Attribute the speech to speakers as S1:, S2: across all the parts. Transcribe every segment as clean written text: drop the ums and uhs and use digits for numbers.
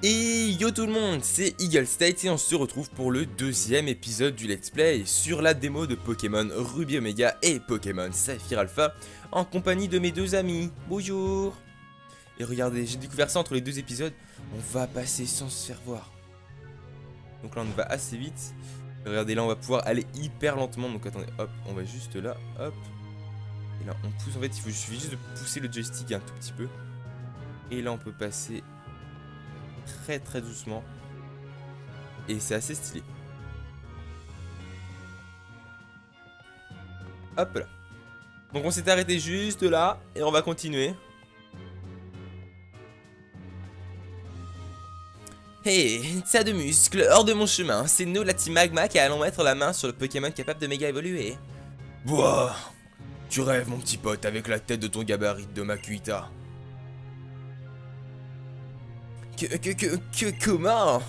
S1: Et yo tout le monde, c'est Eagle State et on se retrouve pour le deuxième épisode du Let's Play sur la démo de Pokémon Ruby Omega et Pokémon Saphir Alpha en compagnie de mes deux amis. Bonjour. Et regardez, j'ai découvert ça entre les deux épisodes, on va passer sans se faire voir. Donc là on va assez vite. Regardez, là on va pouvoir aller hyper lentement, donc attendez, hop, on va juste là, hop. Et là on pousse, en fait il suffit juste de pousser le joystick un tout petit peu. Et là on peut passer très doucement et c'est assez stylé. Hop là. Donc on s'est arrêté juste là et on va continuer. Hey, tas de muscles hors de mon chemin, c'est nous la team Magma qui allons mettre la main sur le Pokémon capable de méga évoluer. Boah, tu rêves mon petit pote avec la tête de ton gabarit de Makuhita. Comment?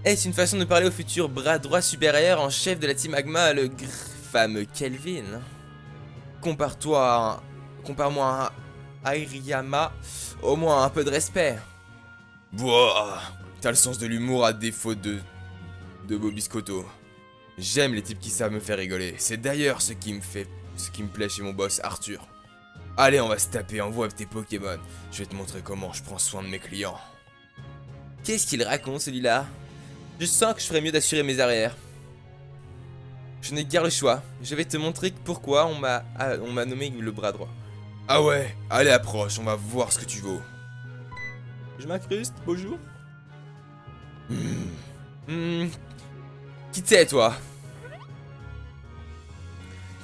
S1: Est-ce une façon de parler au futur bras droit supérieur en chef de la team Magma, le fameux Kelvin? Compare-moi à Iriyama, au moins un peu de respect. Boah, t'as le sens de l'humour à défaut de Bobiscotto. J'aime les types qui savent me faire rigoler. C'est d'ailleurs ce qui me plaît chez mon boss Arthur. Allez, on va se taper, envoie tes Pokémon. Je vais te montrer comment je prends soin de mes clients. Qu'est-ce qu'il raconte celui-là? Je sens que je ferais mieux d'assurer mes arrières. Je n'ai guère le choix. Je vais te montrer pourquoi on m'a nommé le bras droit. Ah ouais, allez approche, on va voir ce que tu vaux. Je m'incruste, bonjour. Qui t'es toi?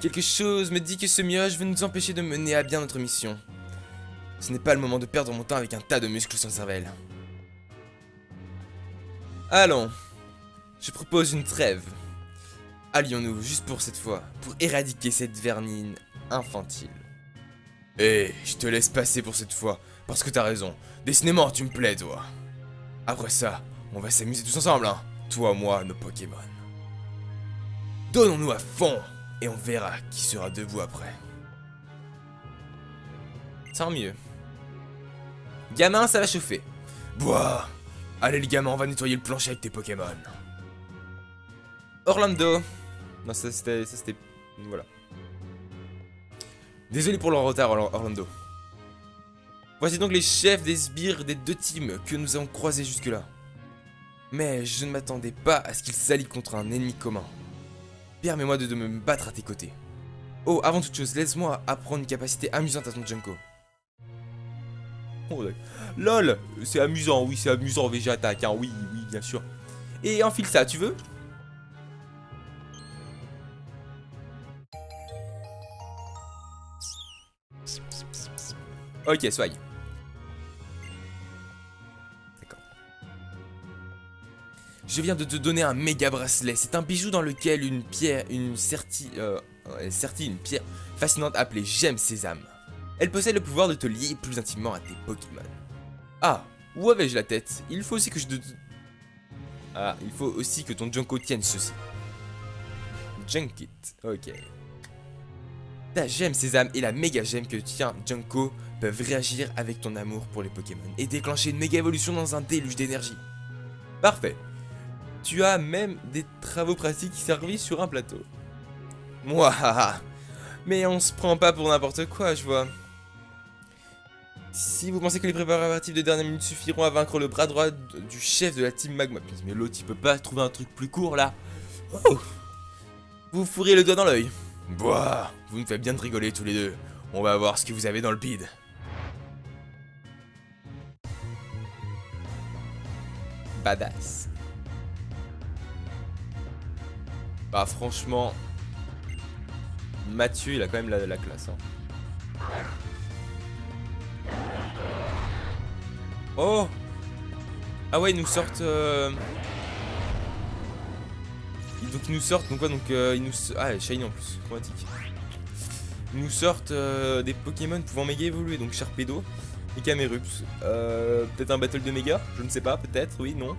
S1: Quelque chose me dit que ce mioche veut nous empêcher de mener à bien notre mission. Ce n'est pas le moment de perdre mon temps avec un tas de muscles sans cervelle. Allons, je propose une trêve. Allions-nous juste pour cette fois, pour éradiquer cette vermine infantile. Eh, je te laisse passer pour cette fois, parce que t'as raison. Décidément, tu me plais, toi. Après ça, on va s'amuser tous ensemble, hein. Toi, moi, nos Pokémon. Donnons-nous à fond. Et on verra qui sera debout après. Tant mieux. Gamin, ça va chauffer. Boah. Allez les gamins, on va nettoyer le plancher avec tes Pokémon. Orlando. Non, ça c'était... Voilà. Désolé pour le retard, Orlando. Voici donc les chefs des sbires des deux teams que nous avons croisés jusque-là. Mais je ne m'attendais pas à ce qu'ils s'allient contre un ennemi commun. Permets-moi de me battre à tes côtés. Oh, avant toute chose, laisse-moi apprendre une capacité amusante à ton Junko. Oh, lol, c'est amusant, oui, c'est amusant, VG attaque, hein, oui, bien sûr. Et enfile ça, tu veux? Ok, soigne. Je viens de te donner un méga bracelet. C'est un bijou dans lequel une pierre fascinante appelée Gemme Sésame. Elle possède le pouvoir de te lier plus intimement à tes Pokémon. Ah, où avais-je la tête? Il faut aussi que il faut aussi que ton Junko tienne ceci. Junkit, ok. Ta Gemme Sésame et la méga gemme que tient Junko peuvent réagir avec ton amour pour les Pokémon et déclencher une méga évolution dans un déluge d'énergie. Parfait. Tu as même des travaux pratiques servis sur un plateau. Mouah, mais on se prend pas pour n'importe quoi, je vois. Si vous pensez que les préparatifs de dernière minute suffiront à vaincre le bras droit du chef de la team Magma, mais l'autre il peut pas trouver un truc plus court là. Oh, vous fourrez le doigt dans l'œil. Boah, vous me faites bien de rigoler tous les deux. On va voir ce que vous avez dans le bide. Badass. Bah franchement, Mathieu il a quand même la classe hein. Oh. Ah ouais ils nous sortent donc ils nous sortent donc quoi donc ils nous... Ah shiny en plus, chromatique. Ils nous sortent des Pokémon pouvant méga évoluer, donc Sharpedo et Camerupt. Peut-être un battle de méga, je ne sais pas, peut-être, oui, non.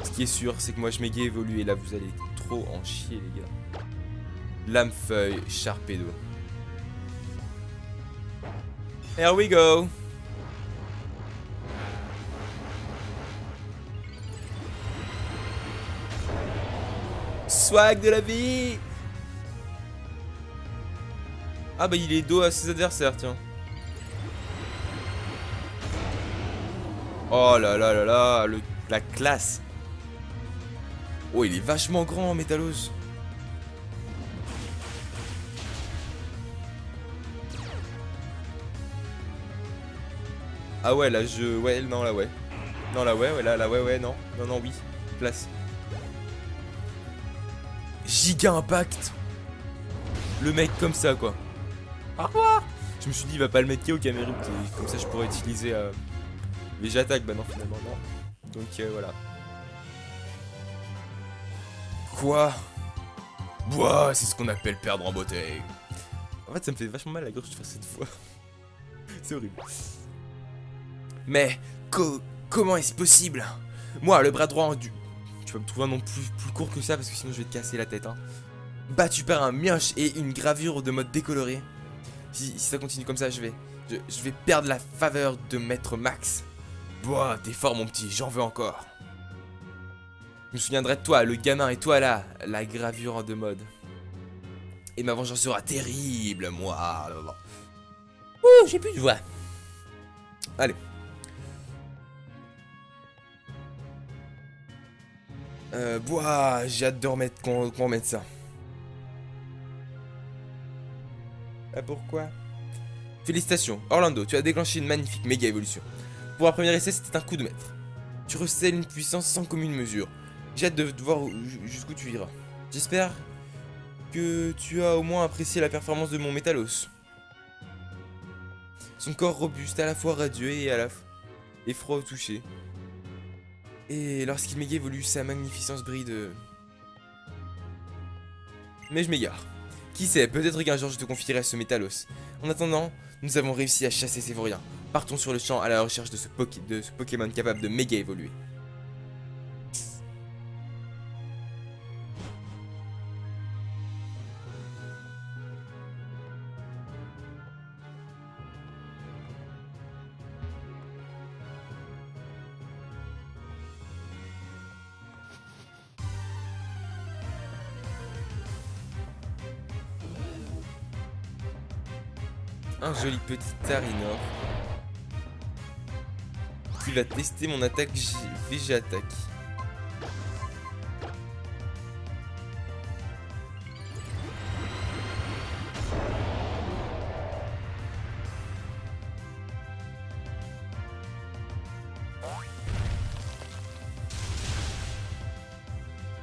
S1: Ce qui est sûr, c'est que moi je méga évolue et là vous allez trop en chier les gars. Lame-feuille, Sharpedo. Here we go. swag de la vie. Ah bah il est dos à ses adversaires, tiens. Oh là là là là, la classe. Oh, il est vachement grand, Métalos. Ah ouais, là je... Ouais, non, là ouais. Non, là ouais, là ouais, non. Non, non, oui. Place. Giga impact. Le mec comme ça, quoi. Au revoir. Je me suis dit, il va pas le mettre KO Cameroun. Comme ça, je pourrais utiliser les j'attaque. Bah non, finalement, non. Donc, voilà. Quoi? Boah, c'est ce qu'on appelle perdre en beauté. En fait, ça me fait vachement mal à la gorge de faire cette fois. C'est horrible. Mais, comment est-ce possible? Moi, le bras droit du... Tu vas me trouver un nom plus court que ça parce que sinon je vais te casser la tête, hein. Battu par un mioche et une gravure de mode décoloré. Si ça continue comme ça, je vais perdre la faveur de Maître Max. Boah, t'es fort mon petit, j'en veux encore. Je me souviendrai de toi, le gamin, et toi là, la gravure de mode. Et ma vengeance sera terrible, moi. Ouh, j'ai plus de voix. Allez. Boah, j'ai hâte de remettre qu'on remette ça. Ah, pourquoi? Félicitations, Orlando, tu as déclenché une magnifique méga évolution. Pour un premier essai, c'était un coup de maître. Tu recèles une puissance sans commune mesure. J'ai hâte de voir jusqu'où tu iras. J'espère que tu as au moins apprécié la performance de mon Métalos. Son corps robuste, à la fois radieux et froid au toucher. Et lorsqu'il méga évolue, sa magnificence brille de... Mais je m'égare. Qui sait, peut-être qu'un jour je te confierai ce Métalos. En attendant, nous avons réussi à chasser ces vauriens. Partons sur le champ à la recherche de ce Pokémon capable de méga évoluer. Un joli petit Tarinor qui va tester mon attaque VG attaque.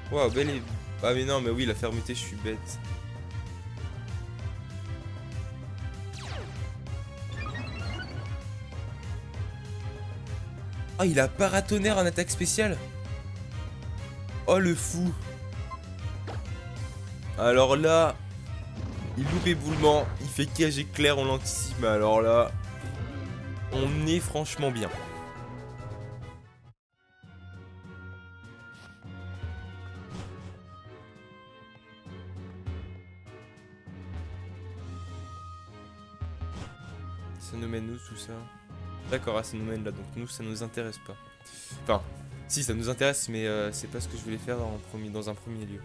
S1: Waouh, belle et... Ah mais non, mais oui, la fermeté, je suis bête. Ah, il a paratonnerre en attaque spéciale. Oh, le fou. Alors là, il loupe éboulement, il fait cage éclair, on l'anticipe. Mais alors là, on est franchement bien. Ça nous mène où tout ça? D'accord, ça nous mène là, donc nous ça nous intéresse pas. Enfin, si ça nous intéresse, mais c'est pas ce que je voulais faire dans un premier lieu.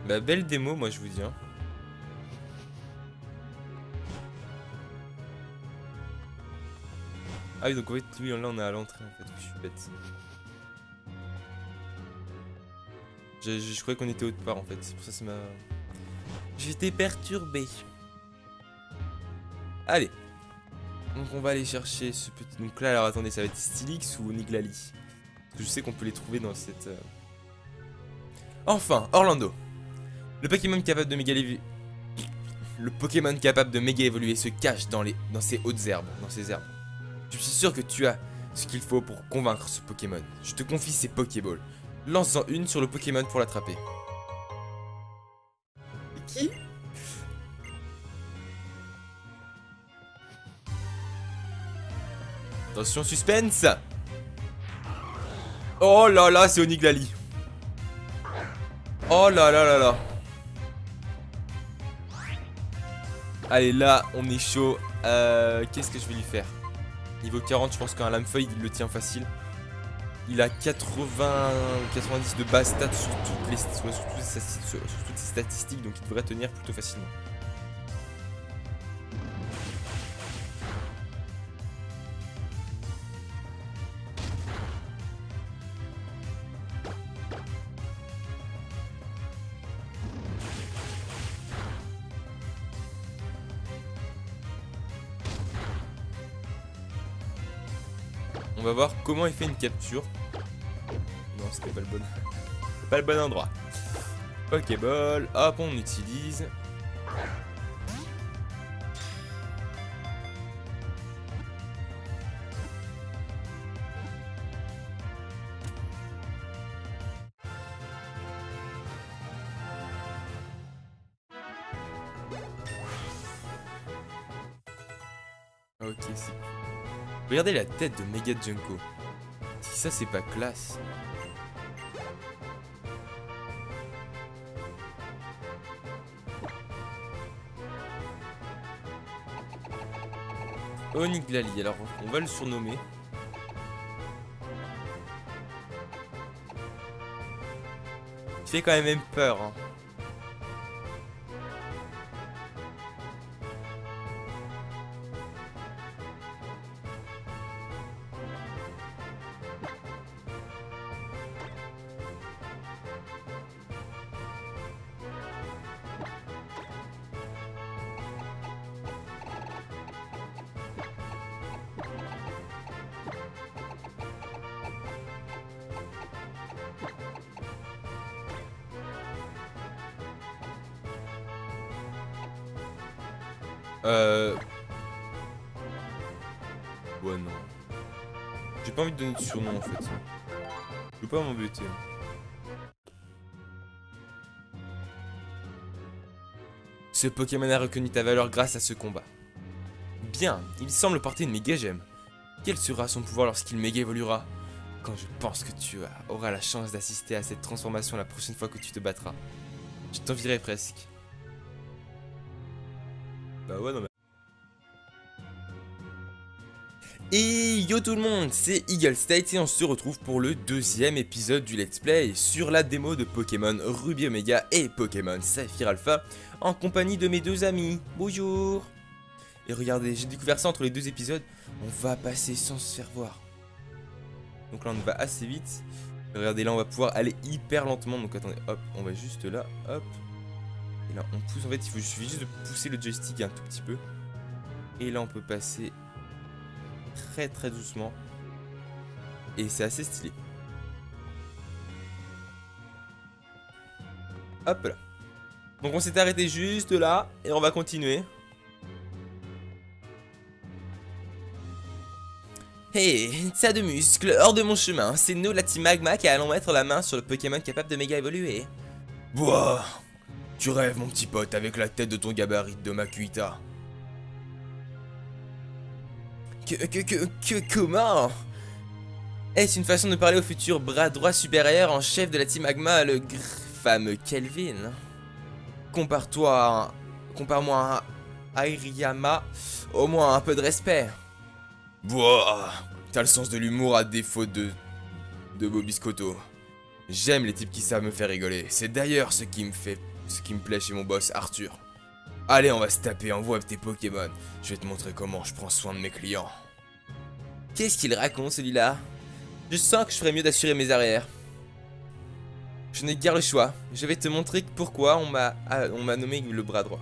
S1: Bah, belle démo, moi je vous dis. Hein. Ah oui, donc en fait, lui, là on est à l'entrée en fait, je suis bête. Je croyais qu'on était autre part en fait, c'est pour ça que ça m'a... J'étais perturbé. Allez. Donc on va aller chercher ce petit... Donc là, alors attendez, ça va être Stylix ou Niglali? Parce que je sais qu'on peut les trouver dans cette... Enfin, Orlando. Le Pokémon capable de méga évoluer... Le Pokémon capable de méga évoluer se cache dans ces hautes herbes, dans ces herbes. Je suis sûr que tu as ce qu'il faut pour convaincre ce Pokémon. Je te confie ces Pokéballs. Lance-en une sur le Pokémon pour l'attraper. Qui? Attention, suspense. Oh là là, c'est Oniglali. Oh là là là là. Allez, là, on est chaud. Qu'est-ce que je vais lui faire? Niveau 40, je pense qu'un lame-feuille, il le tient facile. Il a 80, 90 de base stats sur toutes ses statistiques, donc il devrait tenir plutôt facilement. On va voir comment il fait une capture. Non, c'était pas le bon. Pas le bon endroit. Pokéball, hop, on utilise. Ok, c'est... Regardez la tête de Mega Junko. Si ça c'est pas classe. Oniglali, alors on va le surnommer. Il fait quand même peur, hein. Ouais, non. J'ai pas envie de donner de surnom en fait. Je veux pas m'embêter. Ce Pokémon a reconnu ta valeur grâce à ce combat. Bien, il semble porter une méga gemme. Quel sera son pouvoir lorsqu'il méga évoluera? Quand je pense que tu auras la chance d'assister à cette transformation la prochaine fois que tu te battras. Je t'envierai presque. Bah ouais, non mais... Et yo tout le monde, c'est Eagle State et on se retrouve pour le deuxième épisode du Let's Play sur la démo de Pokémon Ruby Omega et Pokémon Saphir Alpha en compagnie de mes deux amis. Bonjour. Et regardez, j'ai découvert ça entre les deux épisodes, on va passer sans se faire voir. Donc là on va assez vite. Regardez, là on va pouvoir aller hyper lentement, donc attendez, hop, on va juste là, hop. Et là on pousse, en fait il suffit juste de pousser le joystick un tout petit peu. Et là on peut passer très doucement. Et c'est assez stylé. Hop là. Donc on s'est arrêté juste là. Et on va continuer. Hey, tas de muscles, hors de mon chemin. C'est nous la team Magma qui allons mettre la main sur le Pokémon capable de méga évoluer. Boah, tu rêves mon petit pote avec la tête de ton gabarit de Makuhita. Comment? Est-ce une façon de parler au futur bras droit supérieur en chef de la team Magma, le fameux Kelvin? Compare-moi à Iriyama, au moins un peu de respect. Boah, t'as le sens de l'humour à défaut de Bobiscotto. J'aime les types qui savent me faire rigoler. C'est d'ailleurs ce qui me plaît chez mon boss Arthur. Allez, on va se taper, envoie tes Pokémon. Je vais te montrer comment je prends soin de mes clients. Qu'est-ce qu'il raconte celui-là? Je sens que je ferais mieux d'assurer mes arrières. Je n'ai guère le choix. Je vais te montrer pourquoi on m'a nommé le bras droit.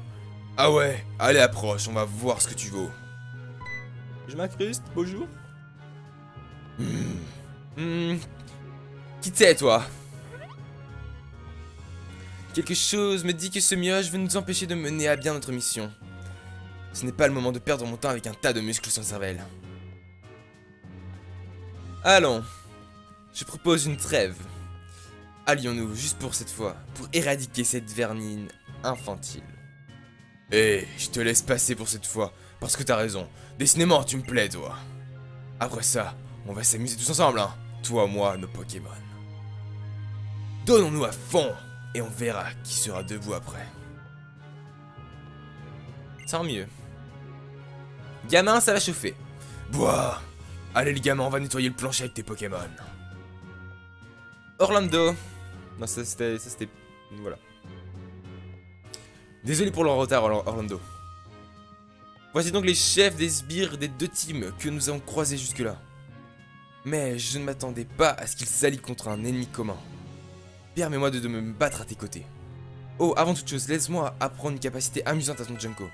S1: Ah ouais, allez approche, on va voir ce que tu vaux. Je m'incruste, bonjour. Qui t'es toi? Quelque chose me dit que ce mioche veut nous empêcher de mener à bien notre mission. Ce n'est pas le moment de perdre mon temps avec un tas de muscles sans cervelle. Allons, je propose une trêve. Allions-nous, juste pour cette fois, pour éradiquer cette vermine infantile. Eh, je te laisse passer pour cette fois, parce que t'as raison. Décidément, tu me plais, toi. Après ça, on va s'amuser tous ensemble, hein. Toi, moi, nos Pokémon. Donnons-nous à fond, et on verra qui sera debout après. Tant mieux. Gamin, ça va chauffer. Bois. Allez les gamins, on va nettoyer le plancher avec tes Pokémon. Orlando. Non, ça c'était... Voilà. Désolé pour le retard, Orlando. Voici donc les chefs des sbires des deux teams que nous avons croisés jusque-là. Mais je ne m'attendais pas à ce qu'ils s'allient contre un ennemi commun. Permets-moi de me battre à tes côtés. Oh, avant toute chose, laisse-moi apprendre une capacité amusante à ton Junko.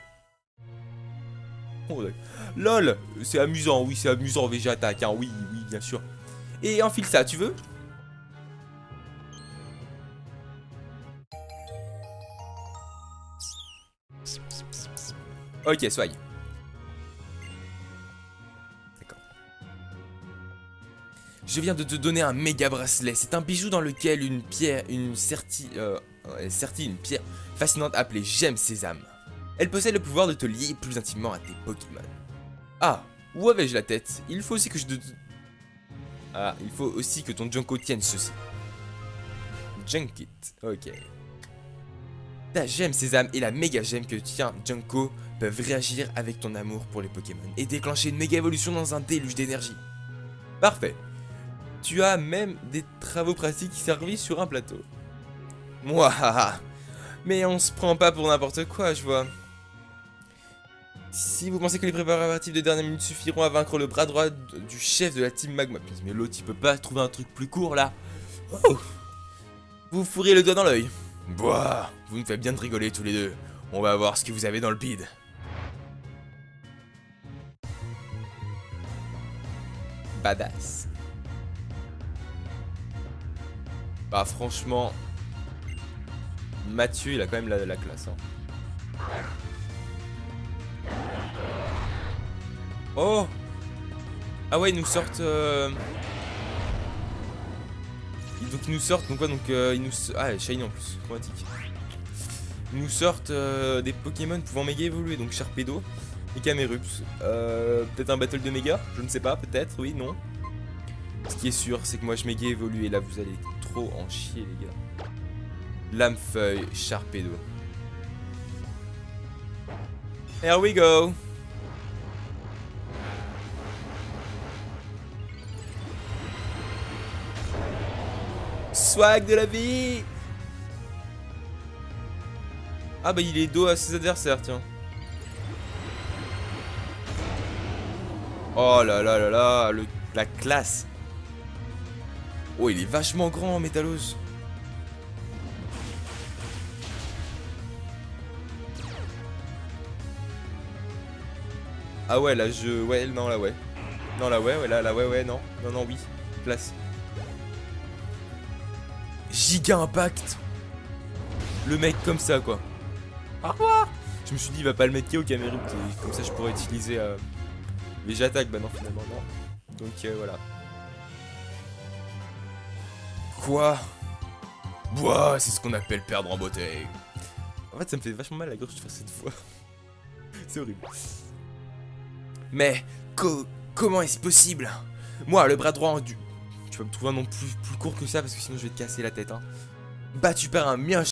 S1: Oh, LOL, c'est amusant, oui, c'est amusant, Végétac, hein, oui, oui, bien sûr. Et enfile ça, tu veux? Ok, soigne. D'accord. Je viens de te donner un méga bracelet. C'est un bijou dans lequel une pierre, une pierre fascinante appelée Gemme Sésame. Elle possède le pouvoir de te lier plus intimement à tes Pokémon. Ah, où avais-je la tête? Il faut aussi que il faut aussi que ton Junko tienne ceci. Junkit, ok. Ta Gemme Sésame et la méga gemme que tient Junko peuvent réagir avec ton amour pour les Pokémon et déclencher une méga évolution dans un déluge d'énergie. Parfait. Tu as même des travaux pratiques servis sur un plateau. Mouah. Mais on se prend pas pour n'importe quoi, je vois. Si vous pensez que les préparatifs de dernière minute suffiront à vaincre le bras droit du chef de la team Magma, mais l'autre il peut pas trouver un truc plus court là. Oh. Vous fourrez le doigt dans l'œil. Boah, vous me faites bien de rigoler tous les deux. On va voir ce que vous avez dans le bide. Badass. Bah franchement, Mathieu il a quand même la classe. Hein. Oh. Ah ouais, ils nous sortent... Donc ils nous sortent, donc quoi, donc ils nous... Ah, Shiny en plus, chromatique. Ils nous sortent des Pokémon pouvant méga évoluer, donc Sharpedo et Camerupt. Peut-être un battle de méga, je ne sais pas, peut-être, oui, non. Ce qui est sûr, c'est que moi je méga évolue et là vous allez trop en chier les gars. Lamefeuille, Sharpedo. Here we go. Swag de la vie. Ah bah il est dos à ses adversaires, tiens. Oh là là là là, la classe. Oh il est vachement grand Métallos. Ah ouais là je... Ouais non là ouais. Non là ouais, là ouais non. Non non oui. Place. Giga impact. Le mec comme ça quoi. Au revoir. Je me suis dit il va pas le mettre au Camerupt. Comme ça je pourrais utiliser Végétac. Bah non finalement non. Donc voilà. Quoi? Boah, c'est ce qu'on appelle perdre en beauté. En fait ça me fait vachement mal à la gorge de faire cette fois. C'est horrible. Mais comment est-ce possible? Moi le bras droit du... Tu vas me trouver un nom plus court que ça parce que sinon je vais te casser la tête hein. Battu par un mien